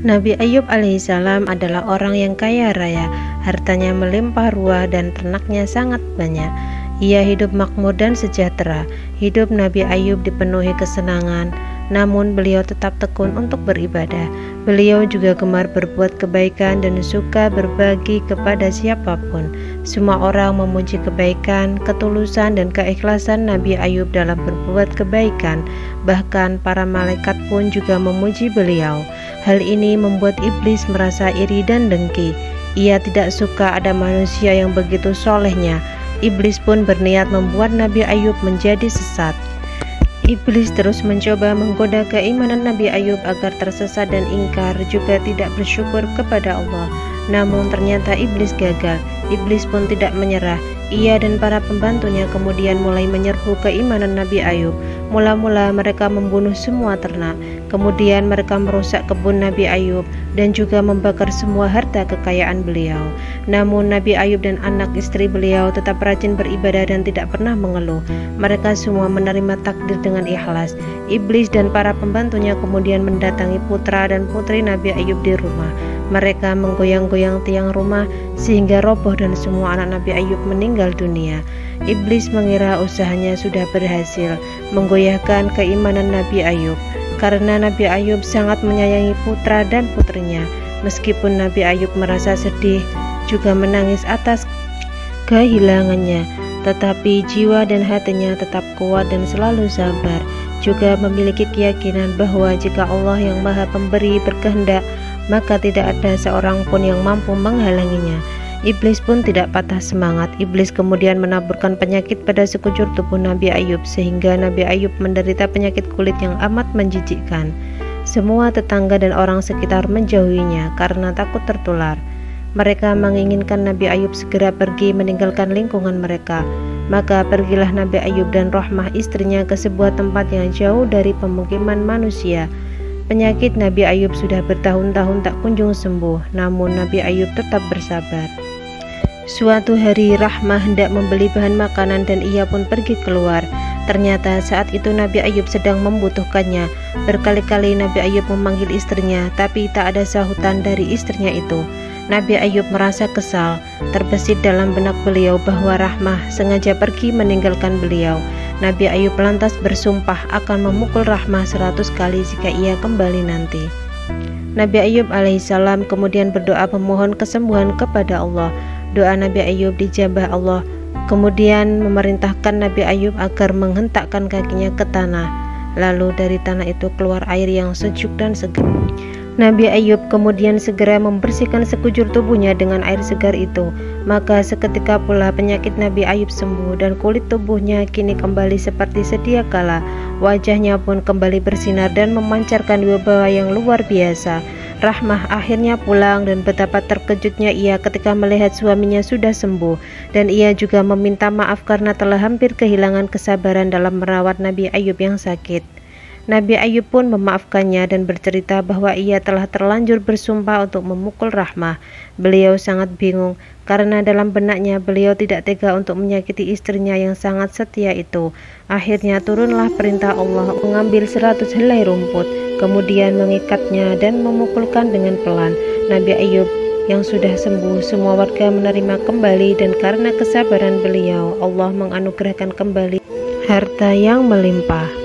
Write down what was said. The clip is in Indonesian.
Nabi Ayub alaihissalam adalah orang yang kaya raya, hartanya melimpah ruah dan ternaknya sangat banyak. Ia hidup makmur dan sejahtera. Hidup Nabi Ayub dipenuhi kesenangan, namun beliau tetap tekun untuk beribadah. Beliau juga gemar berbuat kebaikan dan suka berbagi kepada siapapun. Semua orang memuji kebaikan, ketulusan, dan keikhlasan Nabi Ayub dalam berbuat kebaikan. Bahkan para malaikat pun juga memuji beliau. Hal ini membuat iblis merasa iri dan dengki. Ia tidak suka ada manusia yang begitu solehnya. Iblis pun berniat membuat Nabi Ayub menjadi sesat. Iblis terus mencoba menggoda keimanan Nabi Ayub agar tersesat dan ingkar, juga tidak bersyukur kepada Allah. Namun ternyata iblis gagal. Iblis pun tidak menyerah. Ia dan para pembantunya kemudian mulai menyerbu keimanan Nabi Ayub. Mula-mula mereka membunuh semua ternak, kemudian mereka merusak kebun Nabi Ayub dan juga membakar semua harta kekayaan beliau. Namun Nabi Ayub dan anak istri beliau tetap rajin beribadah dan tidak pernah mengeluh. Mereka semua menerima takdir dengan ikhlas. Iblis dan para pembantunya kemudian mendatangi putra dan putri Nabi Ayub di rumah. Mereka menggoyang-goyang tiang rumah sehingga roboh dan semua anak Nabi Ayub meninggal dunia. Iblis mengira usahanya sudah berhasil menggoyahkan keimanan Nabi Ayub, karena Nabi Ayub sangat menyayangi putra dan putrinya. Meskipun Nabi Ayub merasa sedih, juga menangis atas kehilangannya, tetapi jiwa dan hatinya tetap kuat dan selalu sabar. Juga memiliki keyakinan bahwa jika Allah yang Maha Pemberi berkehendak, maka tidak ada seorang pun yang mampu menghalanginya. Iblis pun tidak patah semangat. Iblis kemudian menaburkan penyakit pada sekujur tubuh Nabi Ayub sehingga Nabi Ayub menderita penyakit kulit yang amat menjijikkan. Semua tetangga dan orang sekitar menjauhinya karena takut tertular. Mereka menginginkan Nabi Ayub segera pergi meninggalkan lingkungan mereka. Maka pergilah Nabi Ayub dan Rahmah istrinya ke sebuah tempat yang jauh dari pemukiman manusia. Penyakit Nabi Ayub sudah bertahun-tahun tak kunjung sembuh, namun Nabi Ayub tetap bersabar. Suatu hari Rahmah hendak membeli bahan makanan dan ia pun pergi keluar. Ternyata saat itu Nabi Ayub sedang membutuhkannya. Berkali-kali Nabi Ayub memanggil istrinya, tapi tak ada sahutan dari istrinya itu. Nabi Ayub merasa kesal. Terbesit dalam benak beliau bahwa Rahmah sengaja pergi meninggalkan beliau. Nabi Ayub lantas bersumpah akan memukul Rahmah 100 kali jika ia kembali nanti. Nabi Ayub alaihissalam kemudian berdoa memohon kesembuhan kepada Allah. Doa Nabi Ayub dijabah Allah. Kemudian memerintahkan Nabi Ayub agar menghentakkan kakinya ke tanah. Lalu dari tanah itu keluar air yang sejuk dan segar. Nabi Ayub kemudian segera membersihkan sekujur tubuhnya dengan air segar itu. Maka seketika pula penyakit Nabi Ayub sembuh dan kulit tubuhnya kini kembali seperti sedia kala. Wajahnya pun kembali bersinar dan memancarkan wibawa yang luar biasa. Rahmah akhirnya pulang dan betapa terkejutnya ia ketika melihat suaminya sudah sembuh, dan ia juga meminta maaf karena telah hampir kehilangan kesabaran dalam merawat Nabi Ayub yang sakit. Nabi Ayub pun memaafkannya dan bercerita bahwa ia telah terlanjur bersumpah untuk memukul Rahmah. Beliau sangat bingung karena dalam benaknya beliau tidak tega untuk menyakiti istrinya yang sangat setia itu. Akhirnya turunlah perintah Allah mengambil 100 helai rumput, kemudian mengikatnya dan memukulkan dengan pelan. Nabi Ayub yang sudah sembuh, semua warga menerima kembali, dan karena kesabaran beliau, Allah menganugerahkan kembali harta yang melimpah.